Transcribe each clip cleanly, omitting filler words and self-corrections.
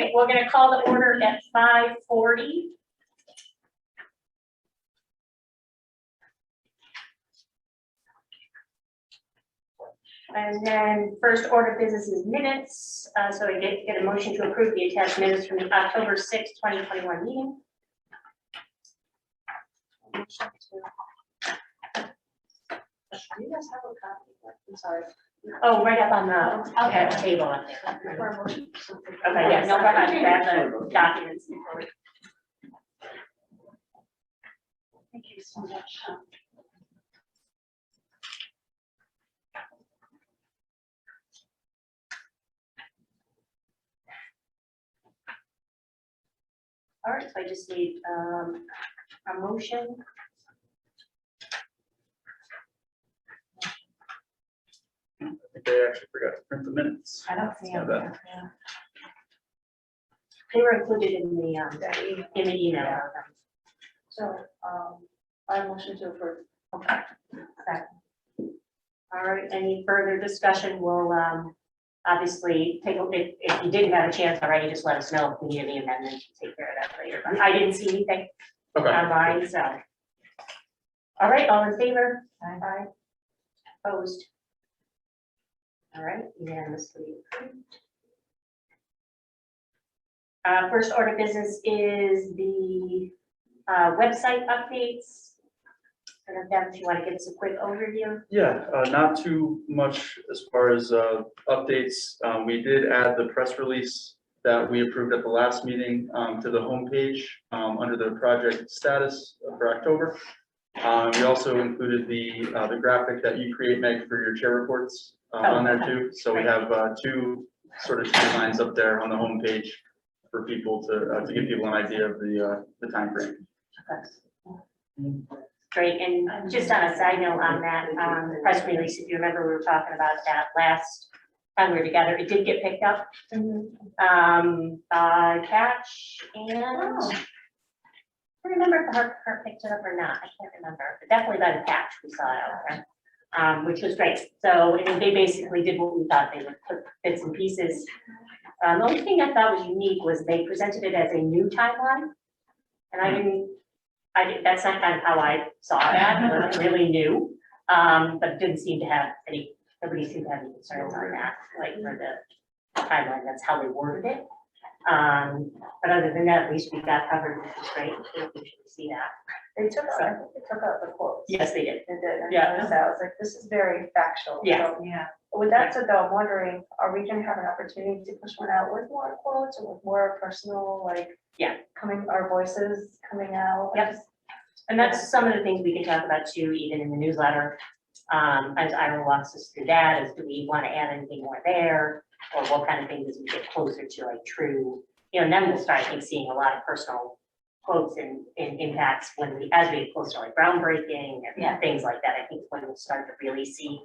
right, we're gonna call the order at 5:40. And then first order of business is minutes. So I get a motion to approve the attached minutes from the October 6th, 2021 meeting. Do you guys have a copy? I'm sorry. Oh, right up on the table up there. Okay, yeah, no problem. Grab the documents. Thank you so much. All right, so I just need a motion. I think they actually forgot to print the minutes. I don't see Yeah, them. They were included in the email. So, I motion to approve. Okay. All right, any further discussion? We'll obviously take a look. If you didn't have a chance already, just let us know if we need any amendments. Take care of that later. But I didn't see anything Okay. online, so. All right, all in favor? Aye. Opposed? All right, unanimously approved. First order of business is the website updates. I don't know, Deb, if you want to give us a quick overview. Yeah, not too much as far as updates. We did add the press release that we approved at the last meeting to the homepage under the project status for October. We also included the graphic that you create, Meg, for your chair reports on there too. So we have two sort of timelines up there on the homepage for people to give people an idea of the time frame. Great, and just on a side note on that, the press release, if you remember, we were talking about that last time we were together, it did get picked up. By Catch and I don't remember if the Heart picked it up or not, I can't remember, but definitely by the Catch, we saw it out there, which was great. So I mean, they basically did what we thought they would, put bits and pieces. The only thing I thought was unique was they presented it as a new timeline, and that's not kind of how I saw that. It wasn't really new, but it didn't seem to have nobody seemed to have any concerns on that, like for the timeline, that's how they worded it. But other than that, at least we got covered, which is great. We should see that. They took out the quotes. Yes, they did. They did. Yeah. I was like, this is very factual. Yeah. So, with that said, though, I'm wondering, are we gonna have an opportunity to push one out with more quotes or with more personal, like? Yeah. Our voices coming out? Yep. And that's some of the things we can talk about too, even in the newsletter. As Ira walks us through that, is do we want to add anything more there? Or what kind of things as we get closer to like true, and then we'll start, I think, seeing a lot of personal quotes and impacts as we get closer to like groundbreaking and things like that. I think when we'll start to really see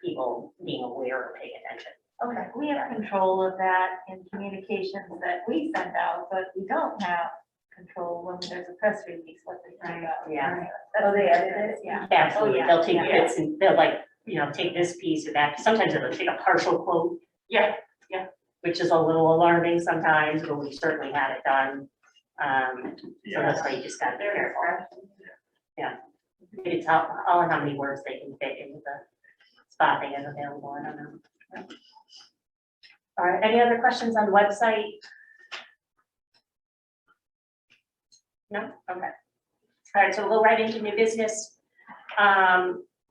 people being aware or paying attention. Okay, we have control of that in communications that we send out, but we don't have control when there's a press release, what they send out. Yeah. Oh, they edited it? Yeah. Absolutely, yeah, they'll take yeah. bits and they'll like, take this piece or that. Sometimes they'll take a partial quote. Yeah. Which is a little alarming sometimes, but we certainly had it done. So that's why you just gotta be careful. Yeah. It's all in how many words they can fit into the spot they have available. I don't know. All right, any other questions on the website? No? Okay. All right, so we'll go right into new business.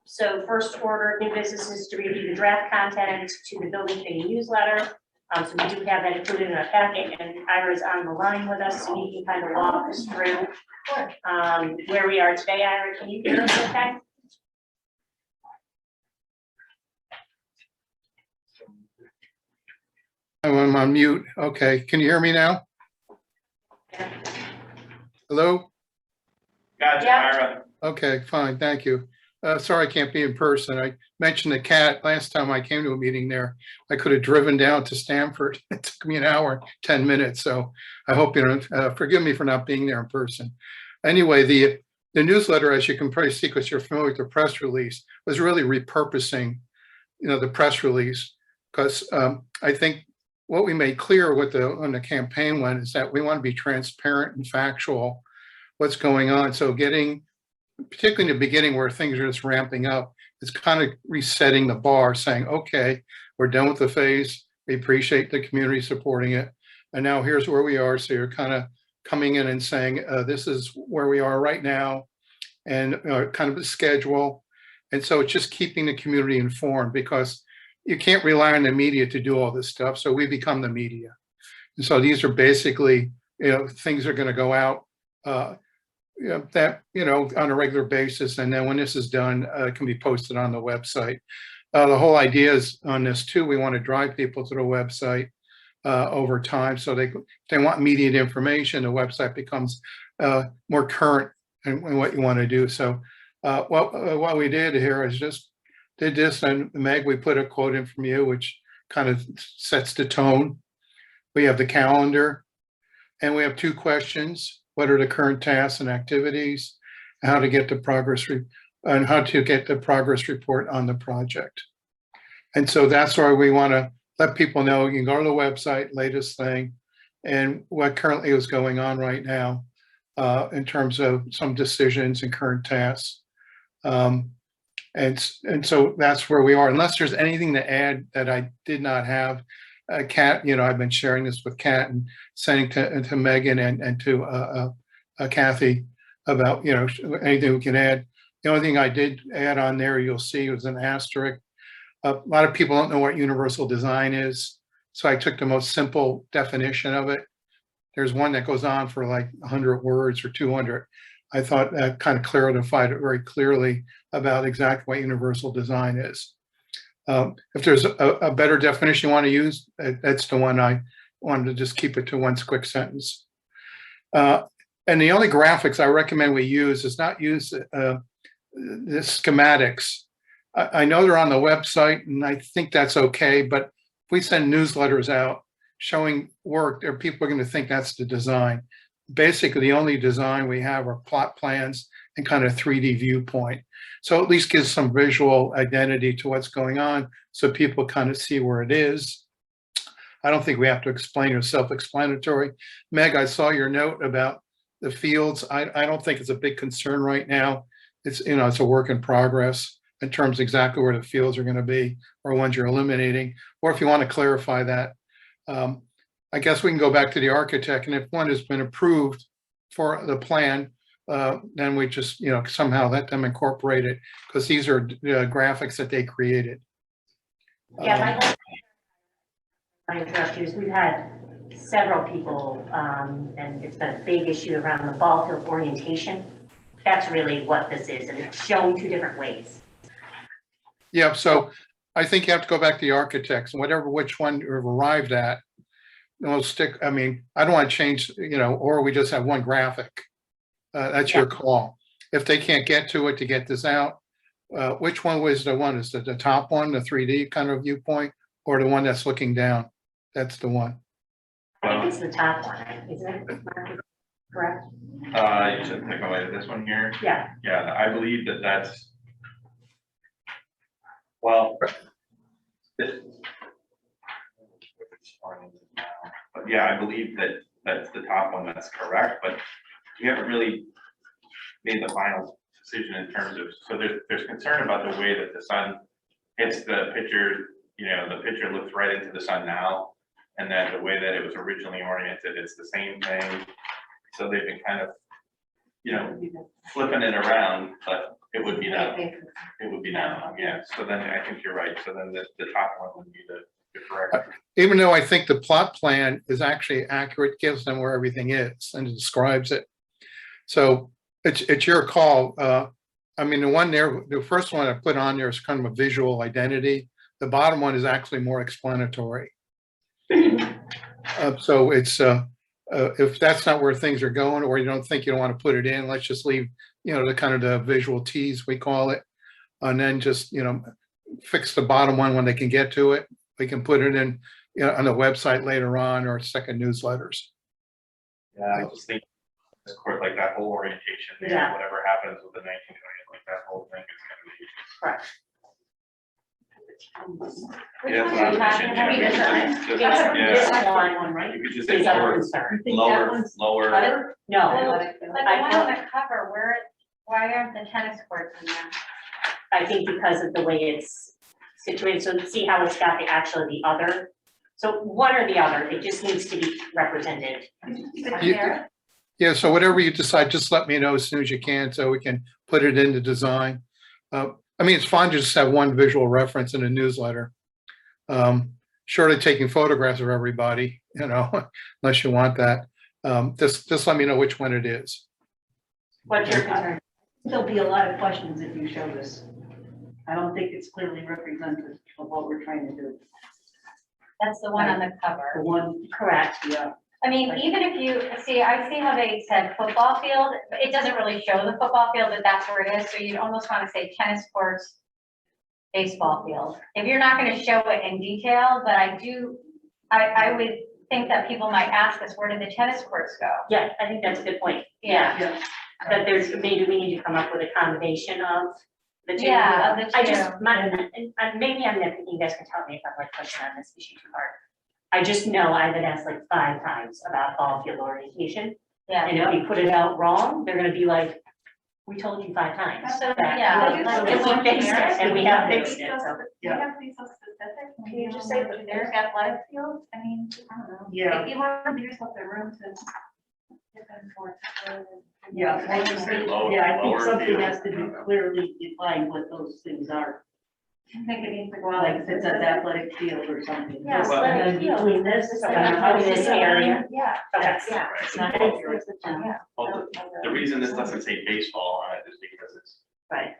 So first order of new business is to review the draft content to the building committee newsletter. So we do have that included in our packet, and Ira's on the line with us, so he can kind of walk us through where we are today. Ira, can you hear us okay? Oh, I'm on mute. Okay, can you hear me now? Hello? Gotcha, Yeah. Ira. Okay, fine, thank you. Sorry I can't be in person. I mentioned the cat last time I came to a meeting there. I could have driven down to Stamford. It took me an hour, 10 minutes. So I hope you don't forgive me for not being there in person. Anyway, the newsletter, as you can probably see, because you're familiar with the press release, was really repurposing, the press release, because I think what we made clear with on the campaign one is that we want to be transparent and factual what's going on. So getting, particularly in the beginning where things are just ramping up, it's kind of resetting the bar, saying, okay, we're done with the phase. We appreciate the community supporting it. And now here's where we are. So you're kind of coming in and saying, this is where we are right now, and kind of a schedule. And so it's just keeping the community informed, because you can't rely on the media to do all this stuff. So we become the media. And so these are basically, things are going to go out that, on a regular basis. And then when this is done, it can be posted on the website. The whole idea is on this too, we want to drive people to the website over time. So if they want immediate information, the website becomes more current in what you want to do. So what we did here is just did this, and Meg, we put a quote in from you, which kind of sets the tone. We have the calendar, and we have 2 questions. What are the current tasks and activities? How to get the progress report on the project. And so that's why we want to let people know. You can go to the website, latest thing, and what currently is going on right now in terms of some decisions and current tasks. And so that's where we are. Unless there's anything to add that I did not have, Kat, I've been sharing this with Kat and sending to Megan and to Kathy about, anything we can add. The only thing I did add on there, you'll see, was an asterisk. A lot of people don't know what universal design is. So I took the most simple definition of it. There's one that goes on for like 100 words or 200. I thought that kind of clarified it very clearly about exactly what universal design is. If there's a better definition you want to use, that's the one I wanted to just keep it to one quick sentence. And the only graphics I recommend we use is not use the schematics. I know they're on the website, and I think that's okay, but if we send newsletters out showing work, there people are going to think that's the design. Basically, the only design we have are plot plans and kind of 3D viewpoint. So at least gives some visual identity to what's going on, so people kind of see where it is. I don't think we have to explain or self-explanatory. Meg, I saw your note about the fields. I don't think it's a big concern right now. It's, it's a work in progress in terms of exactly where the fields are going to be, or ones you're eliminating, or if you want to clarify that. I guess we can go back to the architect, and if one has been approved for the plan, then we just, somehow let them incorporate it, because these are graphics that they created. Yeah, my interrupt you, is we've had several people, and it's been a big issue around the ball field orientation. That's really what this is, and it's shown 2 different ways. Yeah, so I think you have to go back to the architects, and which one you've arrived at, we'll stick. I mean, I don't want to change, or we just have one graphic. That's your call. If they can't get to it to get this out, which one was the one? Is it the top one, the 3D kind of viewpoint, or the one that's looking down? That's the one. I think it's the top one, isn't it? Mark, correct? You should take away this one here. Yeah. Yeah, I believe that's, well, but yeah, I believe that's the top one, that's correct, but we haven't really made the final decision in terms of, so there's concern about the way that the sun hits the picture. The picture looks right into the sun now, and then the way that it was originally oriented, it's the same thing. So they've been kind of, flipping it around, but it would be now. It would be now, yeah. So then I think you're right. So then the top one would be the correct. Even though I think the plot plan is actually accurate, gives them where everything is and it describes it. So it's your call. I mean, the one there, the first one I put on there is kind of a visual identity. The bottom one is actually more explanatory. So it's if that's not where things are going, or you don't think you don't want to put it in, let's just leave, the kind of the visual tease, we call it, and then just, fix the bottom one when they can get to it. We can put it in, on the website later on, or second newsletters. Yeah, I just think this court, like that whole orientation there, Yeah. whatever happens with the 1920, like that whole thing is going to be. Correct. Yeah, that's what I was mentioning, Which one are you talking just- about? yeah, This yeah. one, right, You could just is say our lower, concern. lower, No, But the one on the cover, why aren't the tennis courts in there? I think because of the way it's situated, so see how it's got the other. So one or the other, it just needs to be represented. Yeah. Yeah, so whatever you decide, just let me know as soon as you can so we can put it into design. I mean, it's fine to just have one visual reference in a newsletter. Short of taking photographs of everybody, unless you want that. Just let me know which one it is. What's your concern? There'll be a lot of questions if you show this. I don't think it's clearly representative of what we're trying to do. That's the one on the The cover. one, Correct. yeah, I mean, even if you, I see how they said football field, but it doesn't really show the football field, but that's where it is, so you'd almost wanna say tennis courts, baseball field. If you're not gonna show it in detail, but I would think that people might ask us, where did the tennis courts go? Yeah, I think that's a good point. Yeah. yeah. That maybe we need to come up with a combination of the two. Yeah, of the I just, two. maybe I'm nitpicking, you guys can tell me if I'm like pushing on this issue too hard. I just know I've been asked like 5 times about ball field orientation, Yeah. and if we put it out wrong, they're gonna be like, we told you 5 times. So, that- yeah, So like, if we fixed it, and we have fixed it, so. Yeah. have to be so specific. Can you just say the generic athletic field? I mean, I don't know. Yeah. If you want to give yourself the room to get them for. Yeah, I would say lower- yeah, I think lower something field. has to be clearly defined what those things are. I think it needs to go out. Like if it's an athletic field or something. Yeah, Well- And then between this. This area. Yeah. Okay. Yeah. It's not accurate. well, the reason this doesn't say baseball on it is because it's, Right,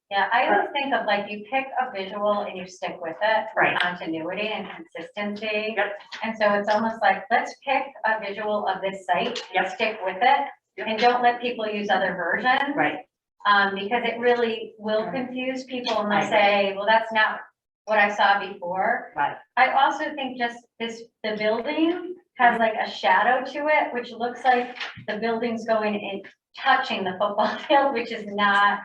Yeah, I always think of like, you pick a visual and you stick with it for Right. continuity and consistency. Yep. And so it's almost like, let's pick a visual of this site and Yep. stick with it. And don't let people use other versions. right, Because it really will confuse people and I they'll say, well, that's not what I saw before. right. I also think just the building has like a shadow to it, which looks like the building's going and touching the football field, which is not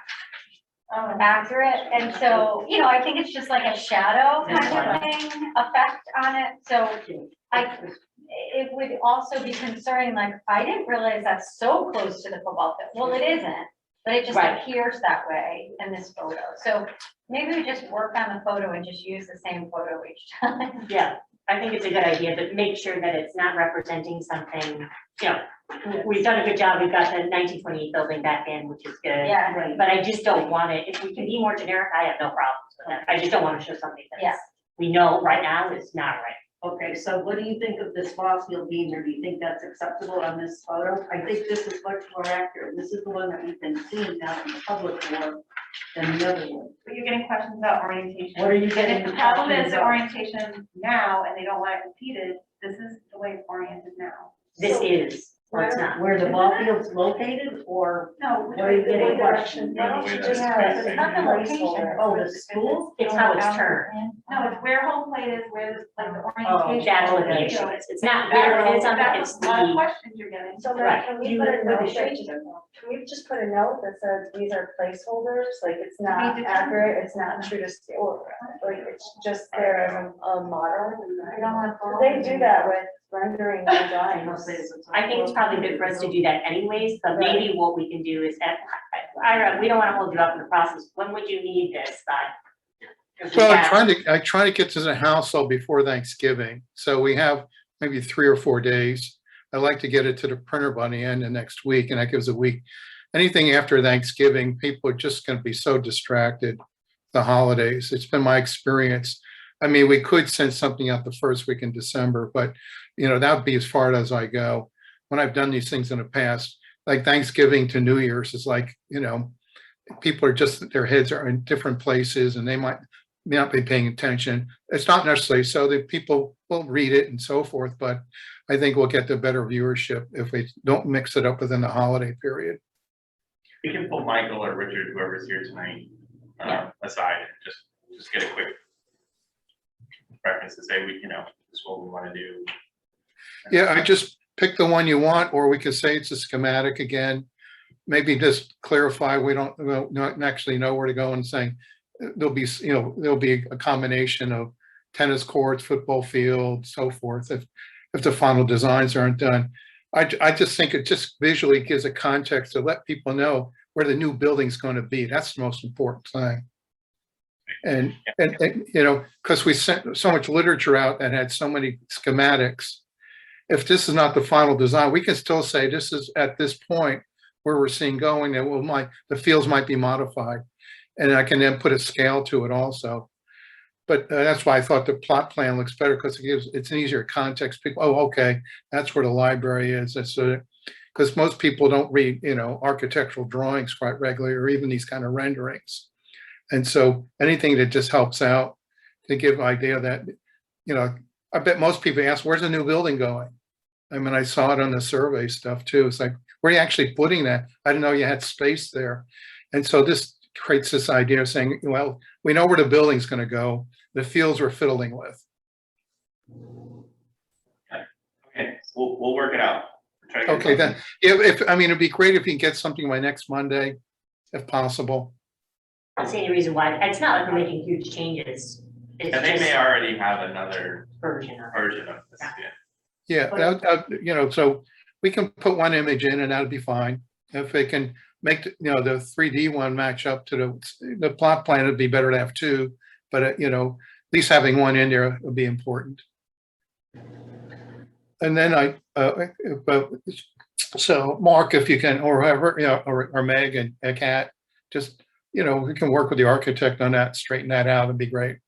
accurate. And so, I think it's just like a shadow kind of thing, effect on it. So it would also be concerning, like, I didn't realize that's so close to the football field. Well, it isn't, but it just Right. appears that way in this photo. So maybe we just work on the photo and just use the same photo each time. Yeah, I think it's a good idea, but make sure that it's not representing something, we've done a good job, we've got the 1928 building back in, which is good. Yeah, Right. But I just don't want it, if we can be more generic, I have no problems with that, I just don't wanna show something Yeah. that's, we know right now is not right. Okay, so what do you think of this ball field being there? Do you think that's acceptable on this photo? I think this is much more accurate. This is the one that we've been seeing now in the public more than the other one. But you're getting questions about orientation. What are you And getting? if the problem is questions the about? orientation now and they don't want it repeated, this is the way it's oriented now. This is, or it's not. Where the ball field's located or No. what are you getting questions? Why don't you just Yeah, put it's it not the in location. placeholder? Oh, the school? It's how it's turned, No, it's where home plate is, where the, like the Oh, orientation. that's what the okay. issue is, it's not where it is on, That's it's a lot of the, questions you're getting. So Right. then can Do we you put a know where the note, shades that- are? can we just put a note that says these are placeholders, like it's We not do. accurate, it's not true to scale, or like it's just there as a model? We don't want. They do that with rendering designs. I think it's probably good for us to do that anyways, but maybe what we can do is, Ira, we don't wanna hold you up in the process, when would you need this by? If we Well, have- I try to get to the house all before Thanksgiving. So we have maybe 3 or 4 days. I like to get it to the printer by the end of next week, and that gives a week. Anything after Thanksgiving, people are just gonna be so distracted, the holidays. It's been my experience. I mean, we could send something out the first week in December, but that'd be as far as I go. When I've done these things in the past, like Thanksgiving to New Year's is like, people are just, their heads are in different places and they might not be paying attention. It's not necessarily so that people will read it and so forth, but I think we'll get the better viewership if we don't mix it up within the holiday period. we can pull Michael or Richard, whoever's here tonight, aside and just get a quick reference to say, this is what we want to do. Yeah, I just pick the one you want, or we could say it's a schematic again. Maybe just clarify, we don't actually know where to go and saying, there'll be, there'll be a combination of tennis courts, football field, so forth, if the final designs aren't done. I just think it just visually gives a context to let people know where the new building's going to be. That's the most important thing. And because we sent so much literature out that had so many schematics, if this is not the final design, we can still say this is at this point where we're seeing going, and the fields might be modified. And I can then put a scale to it also. But that's why I thought the plot plan looks better, because it's an easier context. People, oh, okay, that's where the library is. That's because most people don't read, architectural drawings quite regularly, or even these kind of renderings. And so anything that just helps out to give an idea that, I bet most people ask, where's the new building going? I mean, I saw it on the survey stuff too. It's like, where are you actually putting that? I didn't know you had space there. And so this creates this idea of saying, well, we know where the building's going to go. The fields we're fiddling with. Okay, we'll work it out. Try to get Okay, then, something. it'd be great if you can get something by next Monday, if possible. I don't see any reason why, it's not like we're making huge changes. It's And they just may already have another version of it. version of this, Yeah. Yeah, so we can put one image in and that'd be fine. If they can make, the 3D one match up to the plot plan, it'd be better to have two, but at least having one in there would be important. And then so Mark, if you can, or whoever, or Meg and Kat, just, we can work with the architect on that, straighten that out, it'd be great.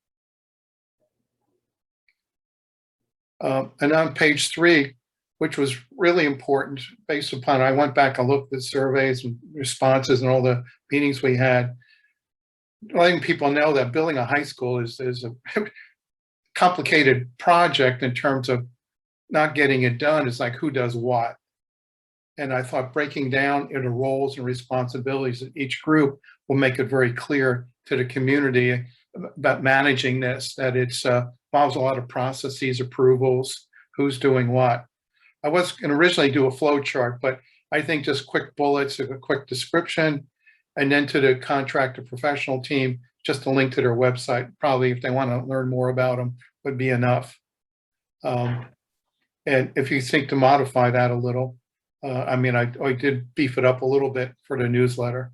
And on page 3, which was really important based upon, I went back and looked at surveys and responses and all the meetings we had, letting people know that building a high school is a complicated project in terms of not getting it done. It's like, who does what? And I thought breaking down into roles and responsibilities in each group will make it very clear to the community about managing this, that it's involves a lot of processes, approvals, who's doing what. I was going to originally do a flow chart, but I think just quick bullets, a quick description, and then to the contractor professional team, just a link to their website, probably if they want to learn more about them, would be enough. And if you think to modify that a little, I did beef it up a little bit for the newsletter.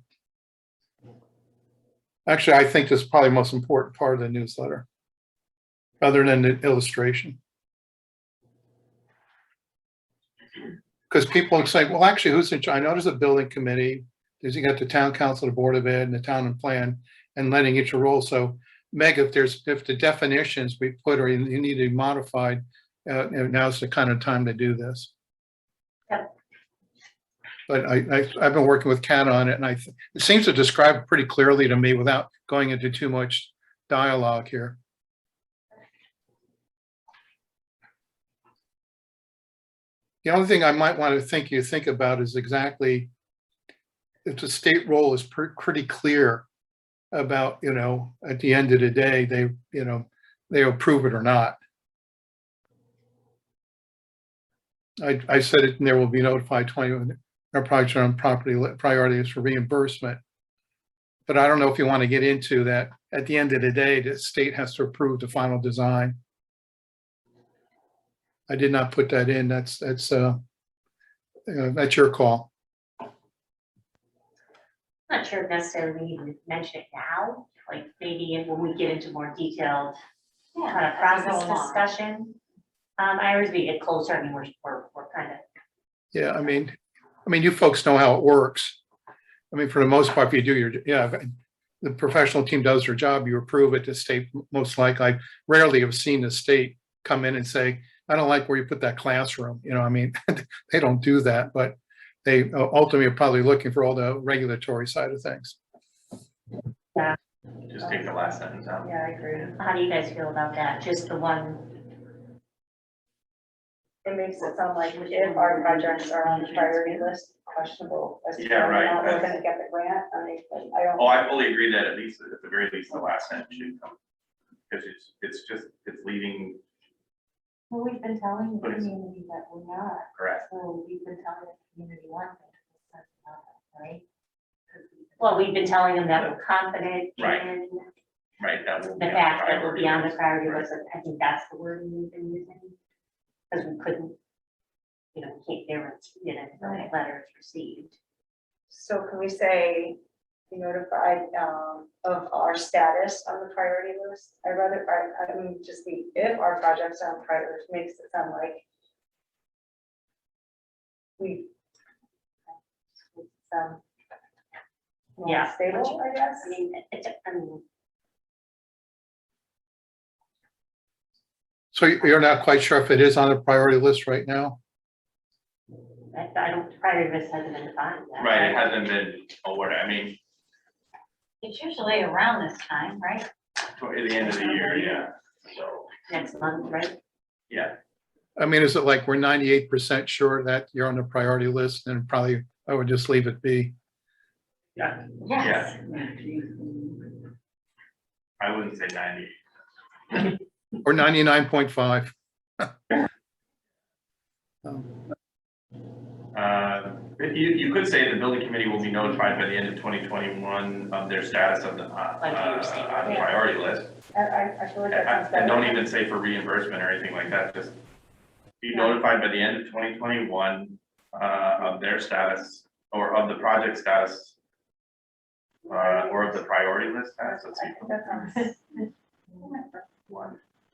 Actually, I think this is probably the most important part of the newsletter, other than the illustration. Because people would say, well, actually, who's in charge? I know there's a building committee. You got the town council, the board of ed, and the town and plan, and letting each role. So, Meg, if the definitions we put or you need to be modified, now's the kind of time to do this. Yep. But I've been working with Kat on it, and it seems to describe it pretty clearly to me without going into too much dialogue here. The only thing I might want to think about is exactly if the state role is pretty clear about, at the end of the day, they approve it or not. I said it, and there will be notified 20 our project on property priorities for reimbursement. But I don't know if you want to get into that. At the end of the day, the state has to approve the final design. I did not put that in. That's your call. I'm not sure necessarily we need to mention it now, like maybe when we get into more detailed kind of process discussion. As we get closer, we're kind of. Yeah, I mean, you folks know how it works. For the most part, if you do the professional team does their job, you approve it. The state, most likely, I rarely have seen the state come in and say, I don't like where you put that classroom. They don't do that, but they ultimately are probably looking for all the regulatory side of things. Yeah. Just take the last sentence out. Yeah, I agree. How do you guys feel about that? Just the one? It makes it sound like if our projects are on the priority list, questionable as to Yeah, whether or not right. we're gonna get the grant. I don't. Oh, I fully agree that at the very least, the last sentence should come. Because it's leaving. Well, we've been telling the community that we're not, Correct. so we've been telling the community one thing, right? Well, we've been telling them that we're confident Right. in right, that will the be. fact that will be on the priority priority list, I think that's the word we've been using. Because we couldn't, we can't guarantee it until the letter is received. So can we say, be notified of our status on the priority list? I mean, just the, if our projects are on priority list, makes it sound like we. More Yeah. stable, I guess. I mean, I mean, So you're not quite sure if it is on the priority list right now? I don't, priority list hasn't been defined yet. Right, it hasn't been awarded, I mean, It's usually around this time, right? toward the end of the year, yeah, so, Next month, right? yeah. I mean, is it like we're 98% sure that you're on the priority list, and probably I would just leave it be? Yeah, Yes. I wouldn't say 90. Or 99.5? You could say the building committee will be notified by the end of 2021 of their status of the, on the priority list. I feel like that sounds better. And don't even say for reimbursement or anything like that, just be notified by the end of 2021 of their status, or of the project status, or of the priority list status. Let's see. I think that sounds.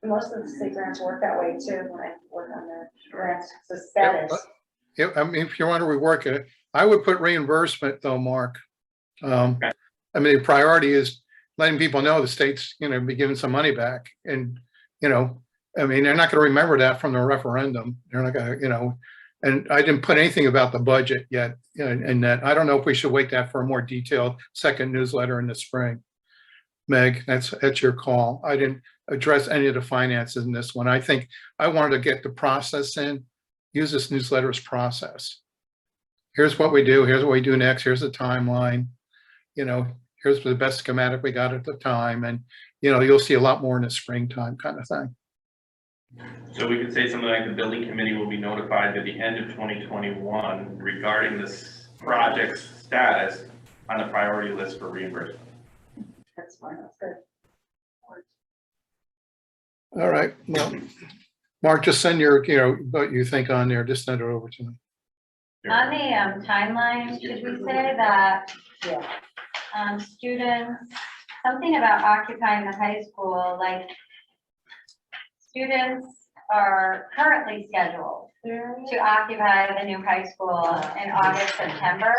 Most of the state grants work that way too, when I work on their grants, so status. Yeah, I mean, if you want to rework it, I would put reimbursement though, Mark. I mean, the priority is letting people know the state's, be giving some money back, and, I mean, they're not going to remember that from the referendum. They're not going to, and I didn't put anything about the budget yet, and that, I don't know if we should wait that for a more detailed second newsletter in the spring. Meg, that's your call. I didn't address any of the finances in this one. I think I wanted to get the process in, use this newsletter as process. Here's what we do, here's what we do next, here's the timeline. Here's the best schematic we got at the time, and you'll see a lot more in the springtime kind of thing. So we could say something like the building committee will be notified by the end of 2021 regarding this project's status on the priority list for reimbursement. That's fine, that's good. All right, well, Mark, just send your, what you think on there, just send it over to me. On the timeline, should we say that Yeah. students, something about occupying the high school, like students are currently scheduled to occupy the new high school in August, September.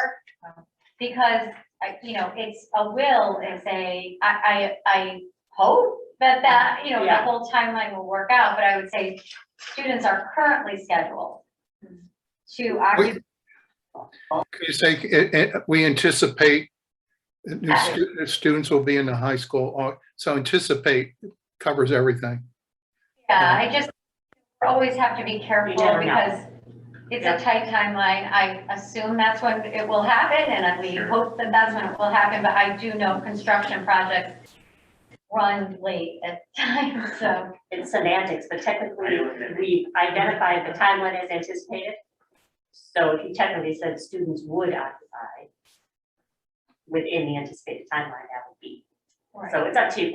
Because, it's a will, it's I hope that, the whole timeline will work out, but I would say students are currently scheduled to occupy. Can you say, we anticipate new students will be in the high school, so anticipate covers everything. Yeah, I just always have to be careful never know. because it's a tight timeline. I assume that's when it will happen, and we Sure. hope that that's when it will happen, but I do know construction projects run late at times, so. It's semantics, but technically, we've identified the timeline as anticipated. So if you technically said students would occupy within the anticipated timeline, that would be. So it's up to you,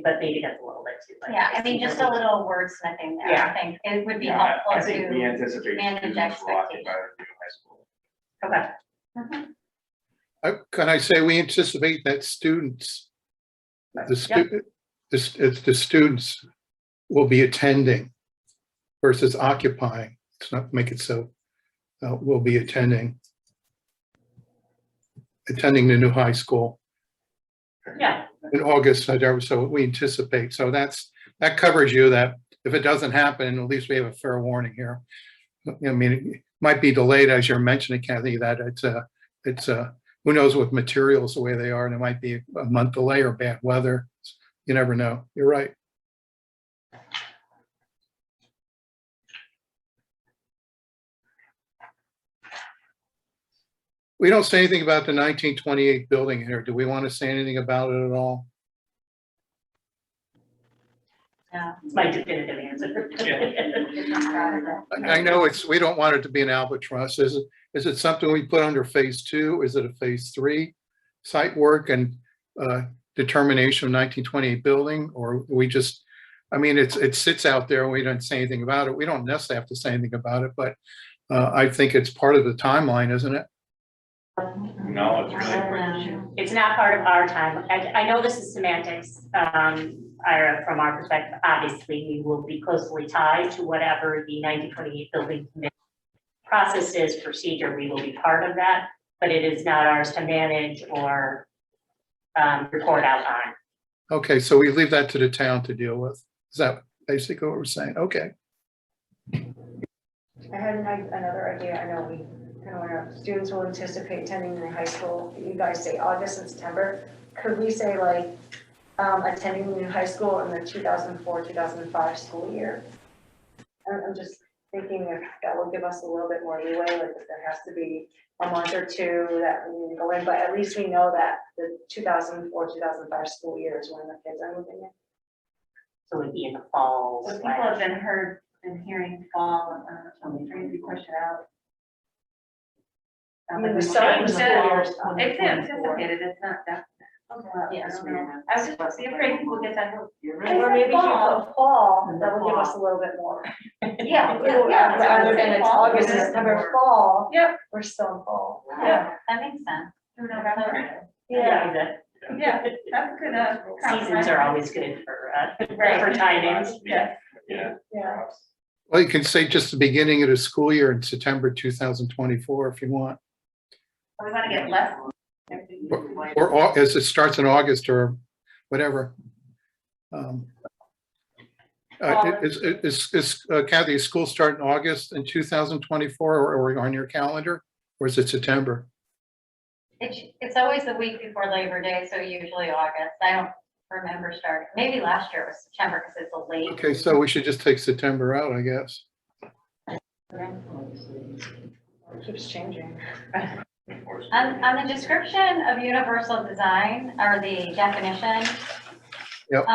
but maybe that's a little bit too. like, Yeah, I mean, just a little wordsmithing there, I think it would be helpful I think we to. anticipate manage students will occupy the new high school. Okay, Can I say we anticipate that students, the students will be attending versus occupying. Let's not make it so, will be attending the new high school yeah, in August, so we anticipate. So that covers you, that if it doesn't happen, at least we have a fair warning here. I mean, it might be delayed, as you're mentioning, Kathy, that it's who knows with materials the way they are, and it might be a month delay or bad weather. You never know. You're right. We don't say anything about the 1928 building here. Do we want to say anything about it at all? Yeah. it's my definitive answer. I know we don't want it to be an albatross. Is it something we put under phase 2? Is it a phase 3 site work? And determination of 1928 building, or we just, I mean, it sits out there and we don't say anything about it. We don't necessarily have to say anything about it, but I think it's part of the timeline, isn't it? No, it's really, It's not part of our time. I know this is semantics, Ira, from our perspective. Obviously, we will be closely tied to whatever the 1928 building committee process is, procedure. We will be part of that, but it is not ours to manage or report out on. Okay, so we leave that to the town to deal with. Is that basically what we're saying? Okay. I had another idea. I know we kind of want to, students will anticipate attending in high school. You guys say August and September. Could we say like attending new high school in the 2004, 2005 school year? I'm just thinking if that will give us a little bit more leeway, like if there has to be a month or two that we need to go in, but at least we know that the 2004, 2005 school year is when the kids are moving in. So it would be in the fall. So people have been hearing fall, so we trying to push it out. I mean, we started the school year. It's anticipated, it's not definite. Yes, I don't know. I was just be afraid people get that. Or maybe you put fall, that would give us a little bit more. Yeah. Rather than it's August, September, fall. Yep. We're still in fall. Yeah. That makes sense. Through November. Yeah. Yeah, that's good. Seasons are always good for timings. Yeah. yeah. Yeah. Well, you can say just the beginning of the school year in September 2024 if you want. We want to get less. Or as it starts in August or whatever. Is Kathy, is school start in August in 2024 or on your calendar? Or is it September? It's always the week before Labor Day, so usually August. I don't remember starting. Maybe last year was September because it's a late. Okay, so we should just take September out, I guess. It keeps changing. On the description of universal design, or the definition. Yep.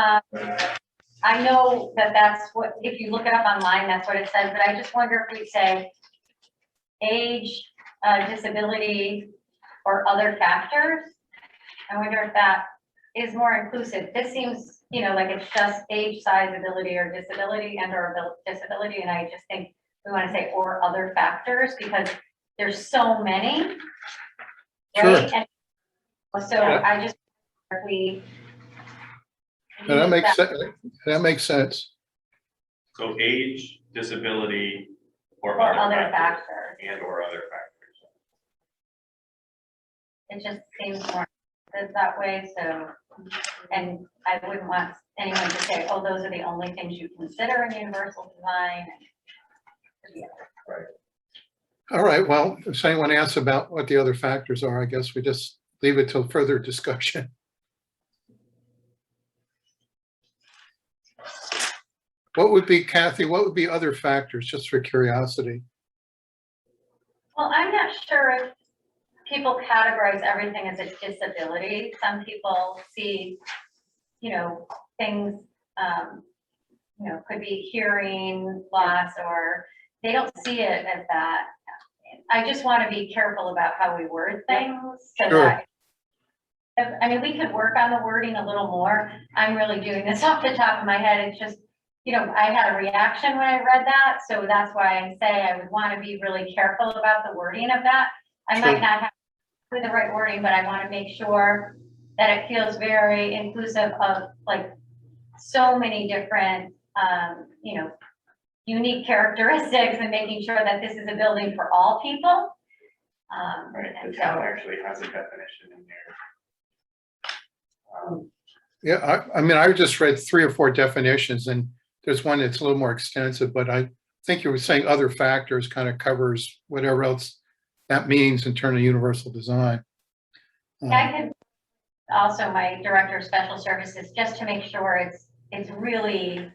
I know that that's what, if you look it up online, that's what it says, but I just wonder if we say age, disability, or other factors. I wonder if that is more inclusive. This seems, like it's just age, size, ability, or disability or disability, and I just think we want to say or other factors because there's so many. Right? Sure. And so I just, if we. And that makes sense. That makes sense. So age, disability, or Or other other factors, factors. and or other factors. It just seems more good that way, so, and I wouldn't want anyone to say, oh, those are the only things you consider in universal design. All right, well, if anyone asks about what the other factors are, I guess we just leave it till further discussion. What would be, Kathy, what would be other factors, just for curiosity? Well, I'm not sure if people categorize everything as a disability. Some people see, things, could be hearing loss, or they don't see it as that. I just want to be careful about how we word things so Sure. that, I mean, we could work on the wording a little more. I'm really doing this off the top of my head. It's just, I had a reaction when I read that. So that's why I say I would want to be really careful about the wording of that. I Sure. might not have the right wording, but I want to make sure that it feels very inclusive of like so many different, unique characteristics and making sure that this is a building for all people. Right, the And town so, actually has a definition in there. Yeah, I mean, I just read 3 or 4 definitions and there's one that's a little more extensive, but I think you were saying other factors kind of covers whatever else that means in terms of universal design. I could also my director of special services, just to make sure it's really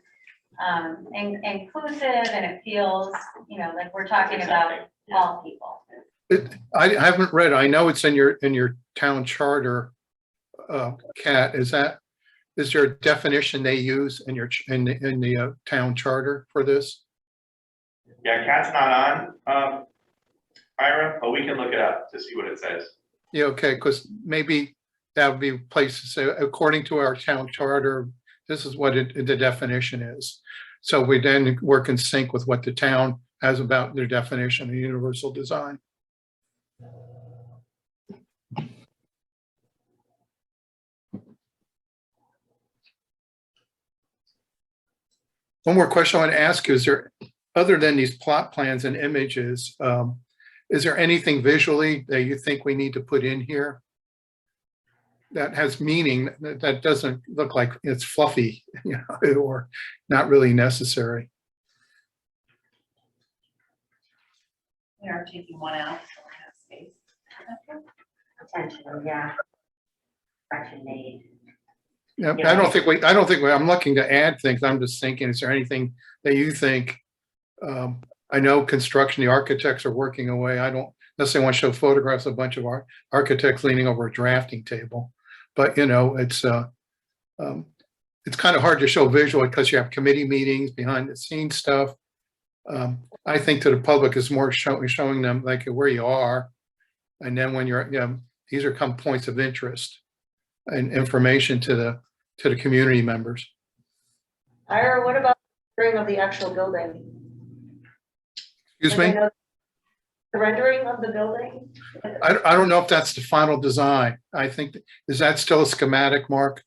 inclusive and it feels, like we're talking about all people. I haven't read, I know it's in your town charter, Kat, is there a definition they use in the town charter for this? Yeah, Kat's not on, Ira, but we can look it up to see what it says. Yeah, okay, because maybe that would be placed to say, according to our town charter, this is what the definition is. So we then work in sync with what the town has about their definition of universal design. One more question I want to ask you, is there, other than these plot plans and images, is there anything visually that you think we need to put in here that has meaning, that doesn't look like it's fluffy, you know, or not really necessary? We are taking one out, so we have space. Potentially, yeah. Correction made. Yeah, Yeah. I don't think I'm looking to add things. I'm just thinking, is there anything that you think? I know construction, the architects are working away. I don't necessarily want to show photographs of a bunch of architects leaning over a drafting table, but you know, it's kind of hard to show visually because you have committee meetings, behind the scenes stuff. I think to the public is more showing them like where you are, and then when you're, you know, these are points of interest and information to the community members. Ira, what about the rendering of the actual building? Excuse Like, I me? know the rendering of the building? I don't know if that's the final design. I think, is that still a schematic, Mark?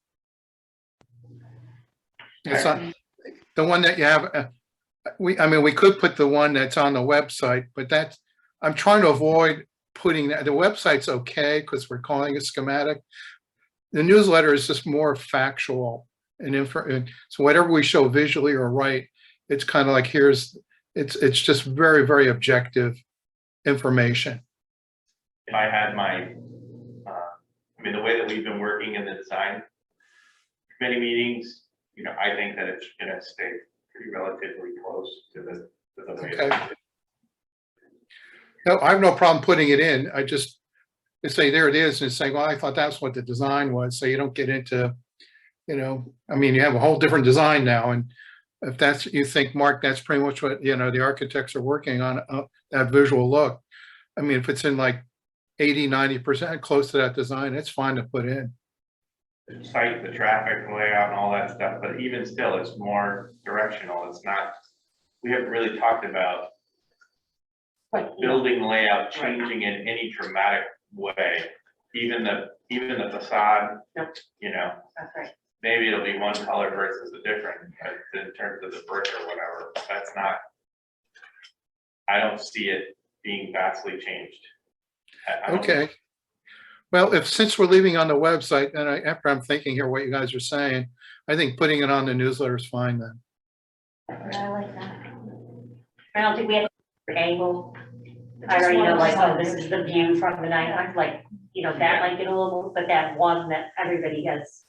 It's not, the one that you have, I mean, we could put the one that's on the website, but that's, I'm trying to avoid putting that. The website's okay because we're calling it schematic. The newsletter is just more factual and so whatever we show visually or write, it's kind of like it's just very, very objective information. If I had my, I mean, the way that we've been working in the design committee meetings, you know, I think that it's gonna stay pretty relatively close to the way. Okay. No, I have no problem putting it in. I just say there it is, and it's saying, well, I thought that's what the design was. So you don't get into, you know, I mean, you have a whole different design now, and if that's, you think, Mark, that's pretty much what, you know, the architects are working on, that visual look. I mean, if it's in like 80–90% close to that design, it's fine to put in. The site, the traffic layout and all that stuff, but even still, it's more directional. It's not, we haven't really talked about Like, building layout changing in any dramatic way. Even the facade, Nope. you know, that's right. maybe it'll be one color versus a different, but in terms of the brick or whatever, that's not, I don't see it being vastly changed. I don't- Okay. Well, since we're leaving on the website, and after I'm thinking here what you guys are saying, I think putting it on the newsletter is fine then. I like that. I don't think we have to angle. I already know, like, oh, this is the view from the night, I'm like, you know, that might get a little, but that one that everybody has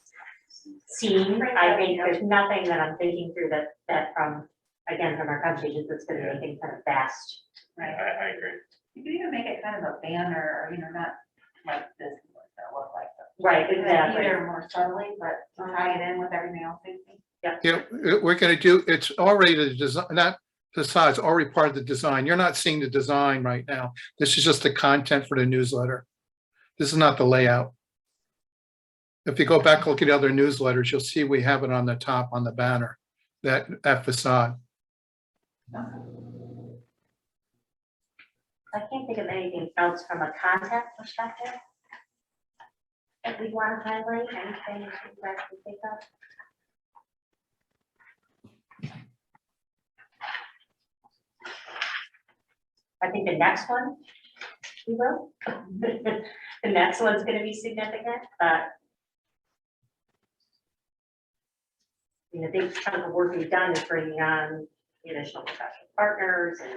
seen, I think there's nothing that I'm thinking through that from, again, from our conversations, that's gonna make anything kind of vast. Right. I agree. You could even make it kind of a banner, or, you know, not like this, what that look like. But Right, exactly. either more subtly, but to tie it in with everything else. Yeah, we're gonna do, it's already the design, not the size, already part of the design. You're not seeing the design right now. This is just the content for the newsletter. This is not the layout. If you go back and look at other newsletters, you'll see we have it on the top on the banner, that facade. I can't think of anything else from a content perspective that we want to highlight, anything you guys can think of. I think the next one, we will. The next one's gonna be significant, but you know, a big chunk of work we've done is bringing on the additional professional partners and,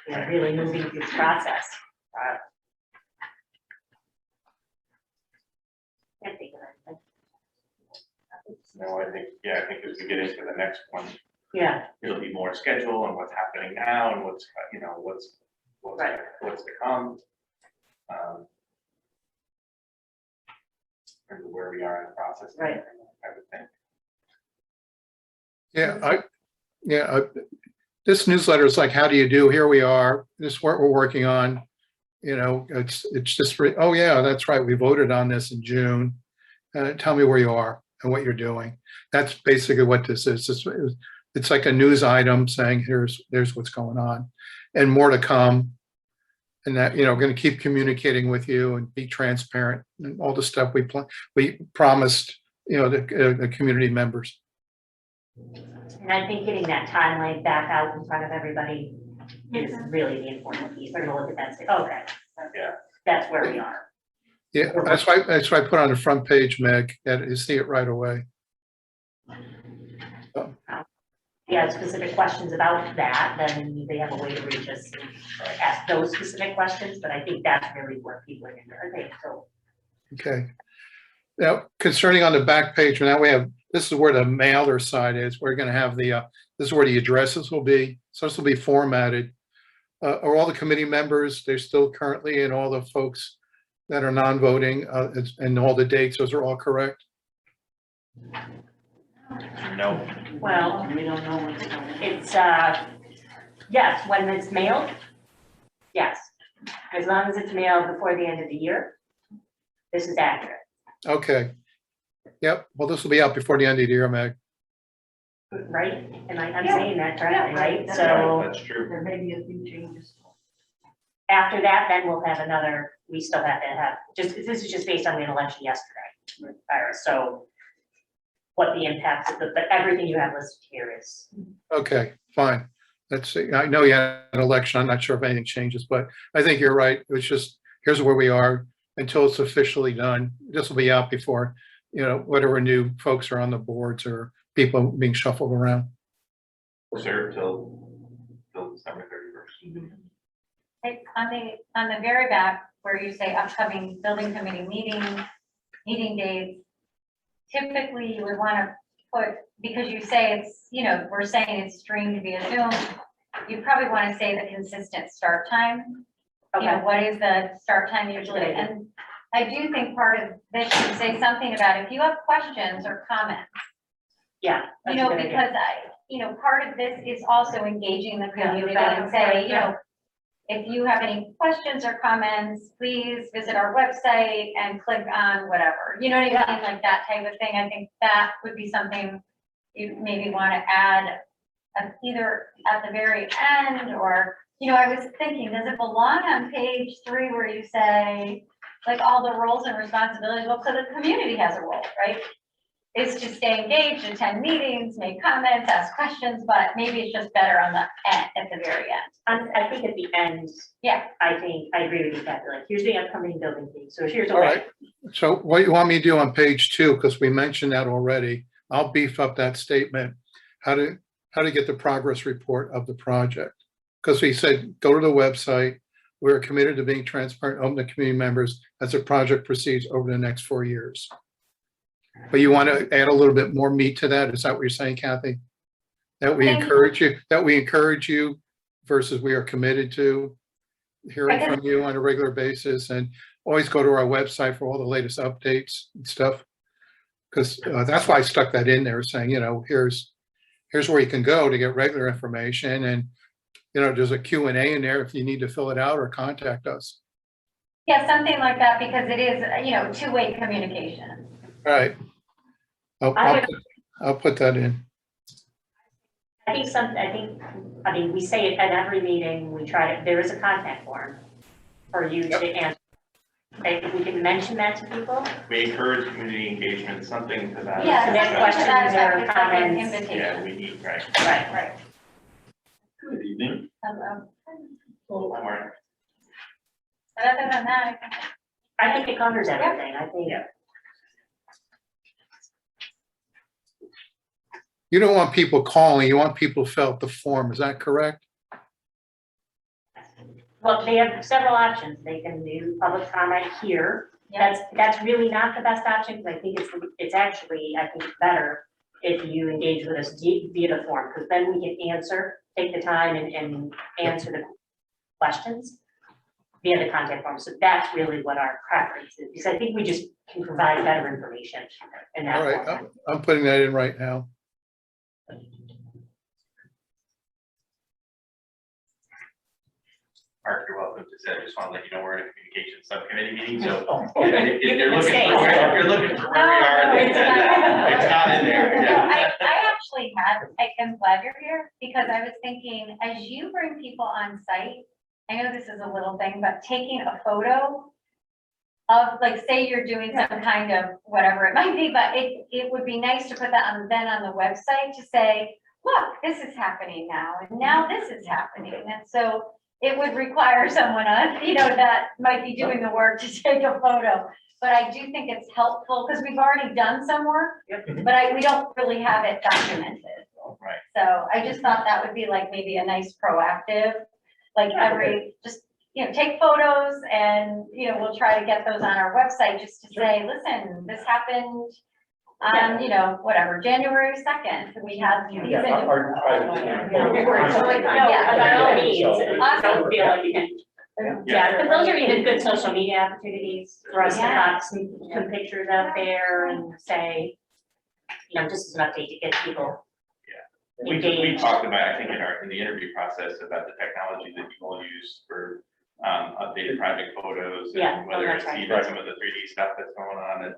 you know, really moving through the process. Can't think of anything. No, I think, yeah, I think as we get into the next one, Yeah, it'll be more schedule and what's happening now and what's, you know, what's Right. to come. And where we are in the process. and Right. everything, I would think. This newsletter is like, how do you do? Here we are. This is what we're working on. You know, it's just, oh yeah, that's right. We voted on this in June. Tell me where you are and what you're doing. That's basically what this is. It's like a news item saying, here's what's going on, and more to come. And that, you know, going to keep communicating with you and be transparent and all the stuff we promised, you know, the community members. And I think getting that timeline back out in front of everybody is really the important piece. They're gonna look at that and say, okay, Yeah. that's where we are. Yeah, that's why I put on the front page, Meg, that you see it right away. If you have specific questions about that, then they have a way to reach us and ask those specific questions, but I think that's really where people are gonna, okay, so. Okay. Now, concerning on the back page, now we have, this is where the mailer side is. We're going to have the, this is where the addresses will be. So this will be formatted. Are all the committee members, they're still currently, and all the folks that are non-voting, and all the dates, those are all correct? No, Well, We don't know what's going on. it's, yes, when it's mailed, yes. As long as it's mailed before the end of the year, this is accurate, Okay. Yep. Well, this will be out before the end of the year, Meg. right? I'm Yeah. saying that correctly, Yeah, right? that's So that's true. There may be a few changes. after that, then we'll have another, we still have to have, just, this is just based on the election yesterday, Iris, so what the impacts of but everything you have listed here is. Okay, fine. Let's see. I know you had an election. I'm not sure if anything changes, but I think you're right. It's just, here's where we are until it's officially done. This will be out before, you know, whatever new folks are on the boards or people being shuffled around. Serve till December 31st. Like, on the very back, where you say upcoming building committee meeting dates, typically you would want to put, because you say it's, you know, we're saying it's streamed via Zoom, you probably want to say the consistent start time. You know, Okay, what is the start time usually? Good idea. And I do think part of this should say something about if you have questions or comments, yeah. you that's a know, good idea. because you know, part of this is also engaging the Yeah, community back and and say, forth, you know, if you have any questions or comments, please visit our website and click on whatever, you know what I mean? Like that type of thing. I think that would be something you maybe want to add either at the very end or, you know, I was thinking, does it belong on page 3 where you say, like all the roles and responsibilities? Well, so the community has a role, right? Is to stay engaged, attend meetings, make comments, ask questions, but maybe it's just better on the end, at the very end. I think at the end. Yeah. I think, I agree with you, Kathy, like, here's the upcoming building thing, so here's. All right. So what you want me to do on page 2, because we mentioned that already, I'll beef up that statement, how to get the progress report of the project. Because we said, go to the website. We're committed to being transparent, open to community members as the project proceeds over the next 4 years. But you want to add a little bit more meat to that? Is that what you're saying, Kathy? That we encourage you versus we are committed to hearing from you on a regular basis, and always go to our website for all the latest updates and stuff. Because that's why I stuck that in there, saying, you know, here's where you can go to get regular information, and you know, there's a Q&A in there if you need to fill it out or contact us. Yeah, something like that, because it is, you know, two-way communication. All right. I'll put that in. I mean, we say it at every meeting, we try to, there is a contact form for you to answer. If we can mention that to people. We encourage community engagement, something to that. Yeah, Next something to that questions effect, or it's like an comments. invitation. Yeah, we need, right. Right. Right. Good evening. Hello. Mark. But other than that, I think it covers everything, I think. You don't want people calling, you want people to fill out the form, is that correct? Well, they have several options, they can do public comment here. Yeah. That's really not the best option, because I think it's actually, I think it's better if you engage with us via the form, because then we can take the time and answer the questions via the contact form. So that's really what our preference is, because I think we just can provide better information in that All right, form. I'm putting that in right now. Mark, you're welcome to say, I just want to let you know we're in a community communication subcommittee meeting, so Oh, if you you're can looking stay. for where, if you're looking for where we are, No, it's not. it's not in there, No, yeah. I actually I'm glad you're here, because I was thinking, as you bring people on site, I know this is a little thing, but taking a photo of, like, say you're doing some kind of whatever it might be, but it would be nice to put that on, then on the website to say, look, this is happening now, and now this is happening, and so it would require someone on, that might be doing the work to take a photo. But I do think it's helpful, because we've already done some work, but we don't really have it documented. Right. So I just thought that would be like maybe a nice proactive, like just, take photos and, we'll try to get those on our website just to say, listen, this happened on, whatever, January 2nd. We had these. Yeah, our private. Yeah, by all means, I Awesome. don't feel like you can. Yeah, because those are even good social media opportunities for us to Yeah. pop some pictures out there and say, just as an update to get people. We Engaged. talked about, I think in the interview process, about the technology that you all use for updated project photos. Yeah, And whether that's it's right. even some of the 3D stuff that's going on, and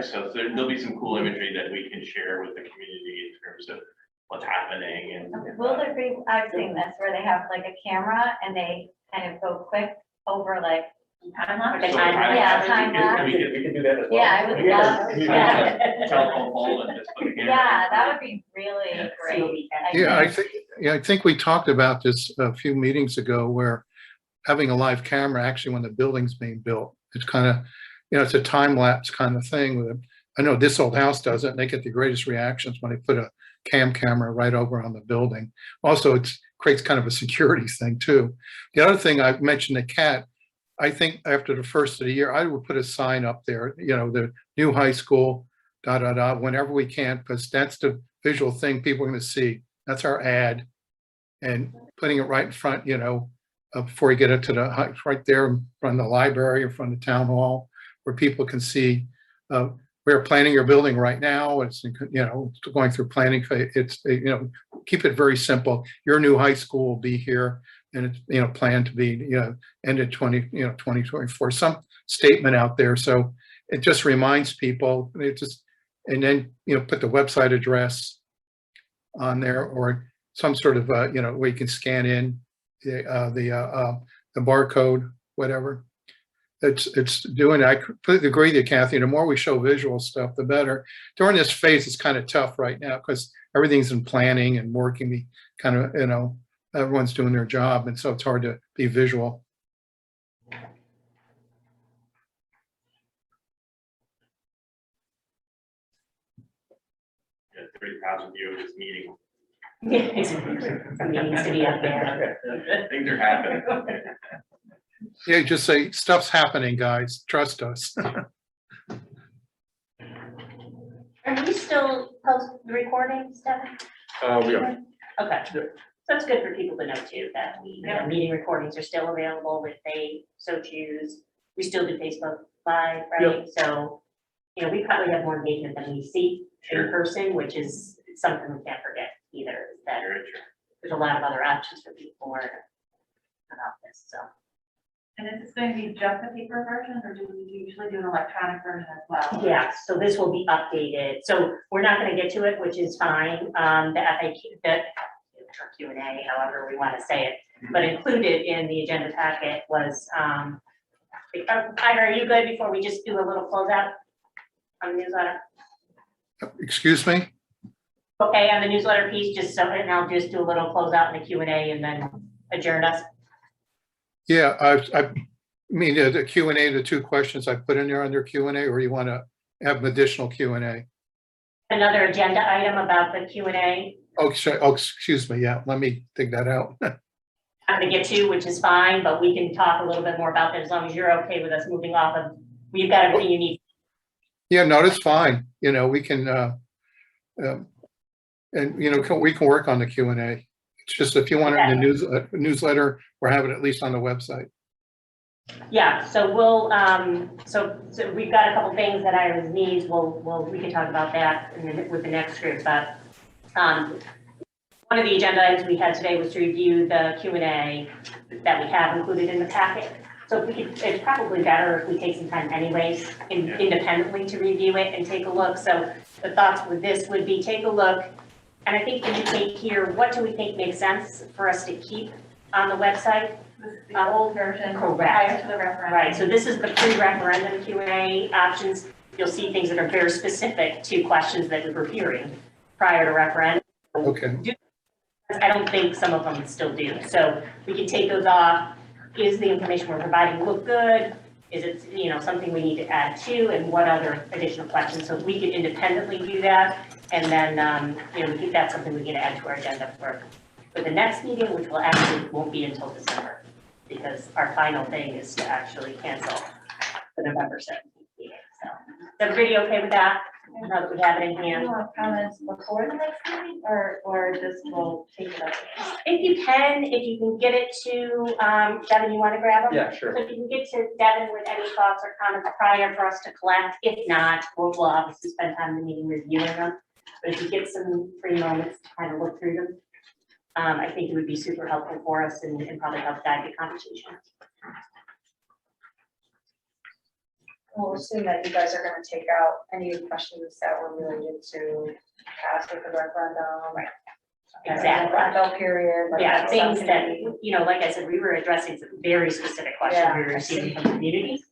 so there'll be some cool imagery that we can share with the community in terms of what's happening and. Will there be, I've seen this, where they have like a camera and they kind of go quick over like, Like a So time lapse. Yeah, time lapse. We can do that as well. Yeah, I would love- Yeah. Telephone pole and just put a camera. yeah, that would be really great. I think we talked about this a few meetings ago, where having a live camera, actually when the building's being built, it's kind of, it's a time lapse kind of thing with it. I know this old house does it, and they get the greatest reactions when they put a camera right over on the building. Also, it creates kind of a security thing too. The other thing I mentioned, the cat, I think after the first of the year, I would put a sign up there, the new high school, whenever we can, because that's the visual thing people are going to see. That's our ad. And putting it right in front, before you get into right there in front of the library, in front of the town hall, where people can see, we're planning your building right now. It's, going through planning phase. It's, keep it very simple. Your new high school will be here, and it's, planned to be, end of 2024, some statement out there. So it just reminds people, and then, put the website address on there, or some sort of, where you can scan in the barcode, whatever. It's doing, I completely agree with you, Kathy. The more we show visual stuff, the better. During this phase, it's kind of tough right now because everything's in planning and working, kind of, everyone's doing their job. And so it's hard to be visual. Yeah, 30,000 views of this meeting. Some meetings to be up there. Things are happening. Yeah, just say stuff's happening, guys. Trust us. Are you still post recording stuff? We are. Okay, so it's good for people to know too, that meeting recordings are still available if they so choose. We still do Facebook Live, right? So, we probably have more engagement than we see in person, which is something we can't forget either, is that Very true. there's a lot of other options for people who are about this, so. And is this going to be just a paper version, or do we usually do an electronic version as well? Yeah, so this will be updated. So we're not gonna get to it, which is fine. The FAQ, the Q&A, however we want to say it, but included in the agenda packet was, Ida, are you good before we just do a little closeout on the newsletter? Excuse me? Okay, on the newsletter piece, just so, and I'll just do a little closeout in the Q&A and then adjourn us. Yeah, I mean, the Q&A, the 2 questions I put in there under Q&A, or you want to have an additional Q&A? Another agenda item about the Q&A. Oh, excuse me. Yeah, let me dig that out. I'm gonna get to, which is fine, but we can talk a little bit more about that as long as you're okay with us moving off of, we've got everything you need. Yeah, no, that's fine. We can, and, we can work on the Q&A. It's just if you want it in the newsletter, or have it at least on the website. Yeah, so we'll, so we've got a couple things that Iris needs. We can talk about that with the next group, but one of the agenda items we had today was to review the Q&A that we have included in the packet. So if we could, it's probably better if we take some time anyways, independently to review it and take a look. So the thoughts with this would be take a look, and I think indicate here, what do we think makes sense for us to keep on the website? The old version Correct. prior to the referendum. Right, so this is the pre-referendum Q&A options. You'll see things that are very specific to questions that we were hearing prior to referendum. Okay, I don't think some of them still do, so we can take those off. Is the information we're providing look good? Is it, you know, something we need to add to, and what other additional questions? So we can independently do that, and then, you know, we think that's something we can add to our agenda for the next meeting, which will actually won't be until December, because our final thing is to actually cancel the November 17th meeting. So, is everybody okay with that? Now that we have it in Do hand. you want comments before the next meeting, or just we'll take it up? If you can get it to, Devin, you want to grab them? Yeah, sure. So if you can get to Devin with any thoughts or comments prior for us to collect, if not, we'll obviously spend time in the meeting reviewing them. But if you get some free moments to kind of look through them, I think it would be super helpful for us and probably help guide the conversation. We'll assume that you guys are gonna take out any questions that were related to pass with the referendum. Right. And Exactly. blackout period. like Yeah, that's things that, subcommittee. you know, like I said, we were addressing some very specific questions we were Yeah, I receiving see. from the community.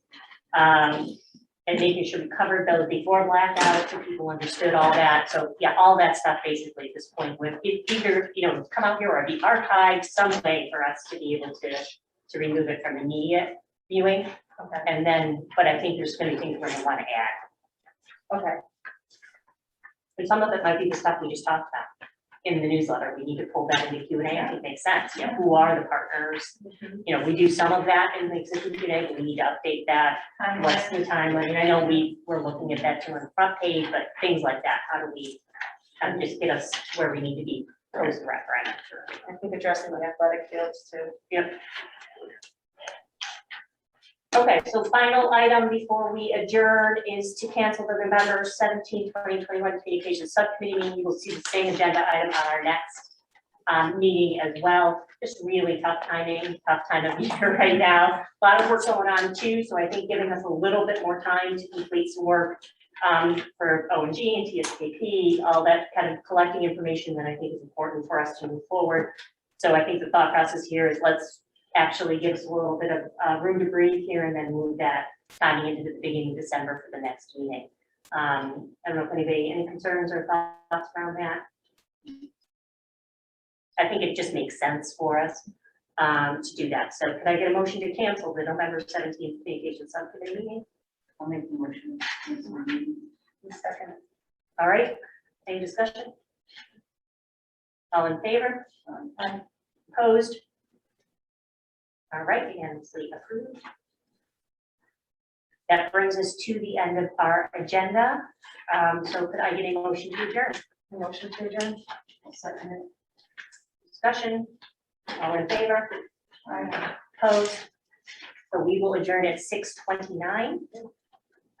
And making sure we covered those before blackout, so people understood all that. So, yeah, all that stuff basically at this point would either, you know, come out here or be archived some way for us to be able to remove it from immediate viewing. Okay, And then, but I think there's gonna be things we're gonna wanna add. okay, And some of it might be the stuff we just talked about in the newsletter. We need to pull that into Q&A, I think makes sense. You know, who are the partners? You know, we do some of that in the existing Q&A, but we need to update that. What's the timeline? And I know we were looking at that too on the front page, but things like that, how do we kind of just get us where we need to be post the referendum? I think addressing the athletic fields too. Yep. Okay, so final item before we adjourn is to cancel the November 17th, 2021 communications subcommittee meeting. You will see the same agenda item on our next meeting as well. Just really tough timing, tough time of year right now. A lot of work going on too, so I think giving us a little bit more time to complete some work for O&G and TSKP, all that kind of collecting information that I think is important for us to move forward. So I think the thought process here is let's actually give us a little bit of room to breathe here and then move that timing into the beginning of December for the next meeting. I don't know if anybody, any concerns or thoughts around that? I think it just makes sense for us to do that. So could I get a motion to cancel the November 17th communication subcommittee meeting? I'll make the motion. Second. All right, any discussion? All in favor? Opposed? All right, unanimously approved. That brings us to the end of our agenda. So could I get a motion to adjourn? Motion to adjourn. Second it. Discussion, all in favor? Opposed? So we will adjourn at 6:29.